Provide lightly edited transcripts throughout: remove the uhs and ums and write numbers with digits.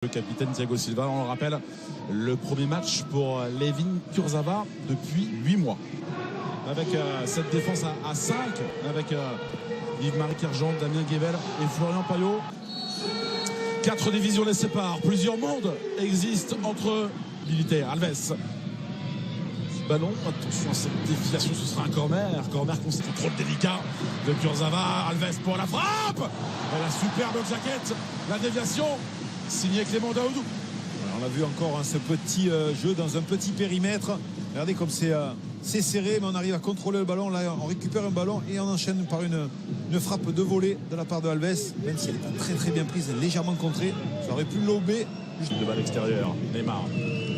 Le capitaine Thiago Silva, on le rappelle, le premier match pour Layvin Kurzawa depuis 8 mois. Avec cette défense à 5, avec Yves-Marie Kerjan, Damien Guével et Florian Payot. 4 divisions les séparent, plusieurs mondes existent entre militaires. Alves. Ballon, attention à cette déviation, ce sera un corner. Corner contrôle délicat de Kurzawa. Alves pour la frappe. Et la superbe jaquette, la déviation. Signé Clément Daoudou. On a vu encore ce petit jeu dans un petit périmètre. Regardez comme c'est serré, mais on arrive à contrôler le ballon. Là, on récupère un ballon et on enchaîne par une frappe de volée de la part de Alves. Même si elle n'est pas très bien prise, légèrement contrée. Ça aurait pu lober. Juste de balle extérieure. Neymar.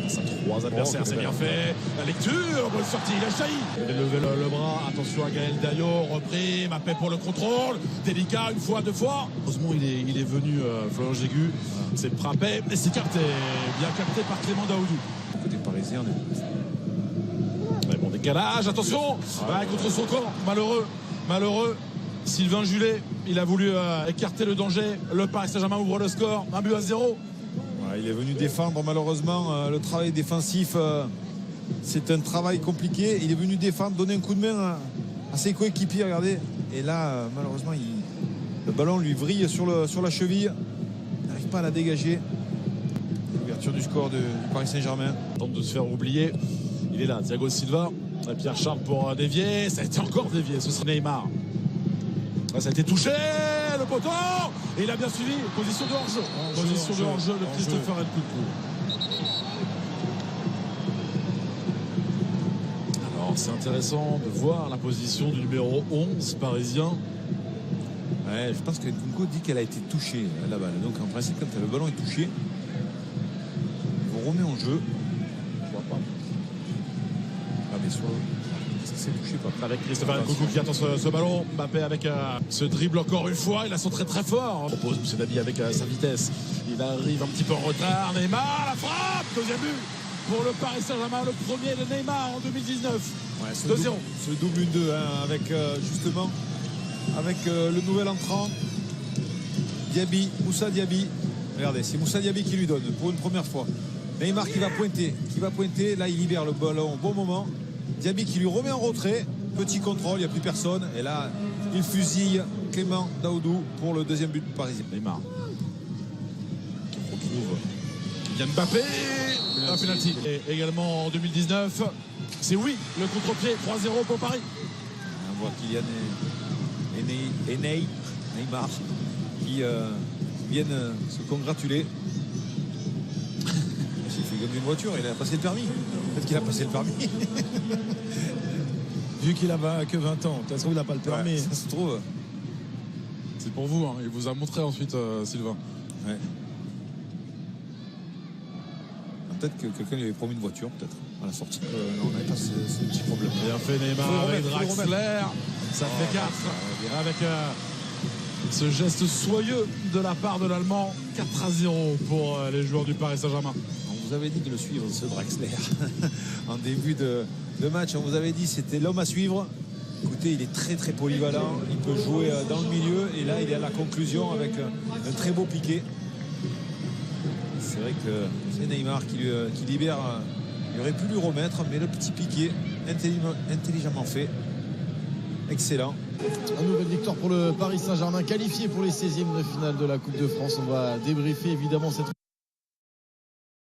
Face à 3 adversaires, c'est bien fait. La lecture, bonne sortie, il a jailli. Il avait levé le bras. Attention à Gaël Dayo. Repris. Mbappé pour le contrôle. Délicat, une fois, deux fois. Heureusement, il est venu, Florian Jégu. C'est frappé, mais c'est capté. Bien capté par Clément Daoudou. Côté parisien, Mais bon, décalage, attention. Contre son corps, malheureux. Sylvain Julet, il a voulu écarter le danger. Le Paris Saint-Germain ouvre le score. 1-0. Il est venu défendre, malheureusement. Le travail défensif, c'est un travail compliqué. Il est venu défendre, donner un coup de main à ses coéquipiers, regardez. Et là, malheureusement, le ballon lui vrille sur la cheville. Il n'arrive pas à la dégager. L'ouverture du score du Paris Saint-Germain. Tente de se faire oublier. Il est là, Thiago Silva. Et Pierre Charles pour dévier. Ça a été encore dévié. Ce serait Neymar. Ça a été touché. Le poteau. Et il a bien suivi. Position de hors-jeu. Position de hors-jeu de Christopher Nkunku. Alors, c'est intéressant de voir la position du numéro 11 parisien. Ouais, je pense que Nkunku dit qu'elle a été touchée, la balle. Donc, en principe, quand le ballon est touché, on remet en jeu. Je vois pas. Ah, mais soit ça s'est touché pas. Avec Christopher Nkunku qui attend ce ballon. Mbappé avec ce dribble encore une fois. Il a son très fort. On propose Moussa Dabi avec sa vitesse. Il arrive un petit peu en retard. Neymar, la frappe. Deuxième but pour le Paris Saint-Germain. Le premier de Neymar en 2019. Ouais, 2-0. Ce double 1-2 avec justement avec le nouvel entrant Diaby, Moussa Diaby. Regardez, c'est Moussa Diaby qui lui donne pour une première fois. Neymar qui va pointer. Là, il libère le ballon au bon moment. Diaby qui lui remet en retrait. Petit contrôle, il n'y a plus personne. Et là, il fusille Clément Daoudou pour le deuxième but parisien. Neymar qui retrouve Kylian Mbappé. Un penalty. Et également en 2019, c'est oui, le contre-pied 3-0 pour Paris. On voit Kylian et Neymar qui viennent se congratuler. Il fait comme une voiture, il a passé le permis. Peut-être qu'il a passé le permis. Vu qu'il n'a que 20 ans, de toute façon il n'a pas le permis. Ouais, ça se trouve. C'est pour vous, hein. Il vous a montré ensuite, Sylvain. Ouais. Peut-être que quelqu'un lui avait promis une voiture, peut-être, à la sortie. Non, on n'avait pas ce petit problème. Bien fait Neymar avec Draxler. Ça fait 4 avec ce geste soyeux de la part de l'Allemand. 4-0 pour les joueurs du Paris Saint-Germain. On vous avait dit de le suivre, ce Draxler. En début de match, on vous avait dit c'était l'homme à suivre. Écoutez, il est très polyvalent. Il peut jouer dans le milieu. Et là, il est à la conclusion avec un très beau piqué. C'est vrai que c'est Neymar qui libère. Il aurait pu lui remettre, mais le petit piqué, intelligemment fait. Excellent. Une nouvelle victoire pour le Paris Saint-Germain, qualifié pour les 16e de finale de la Coupe de France. On va débriefer évidemment cette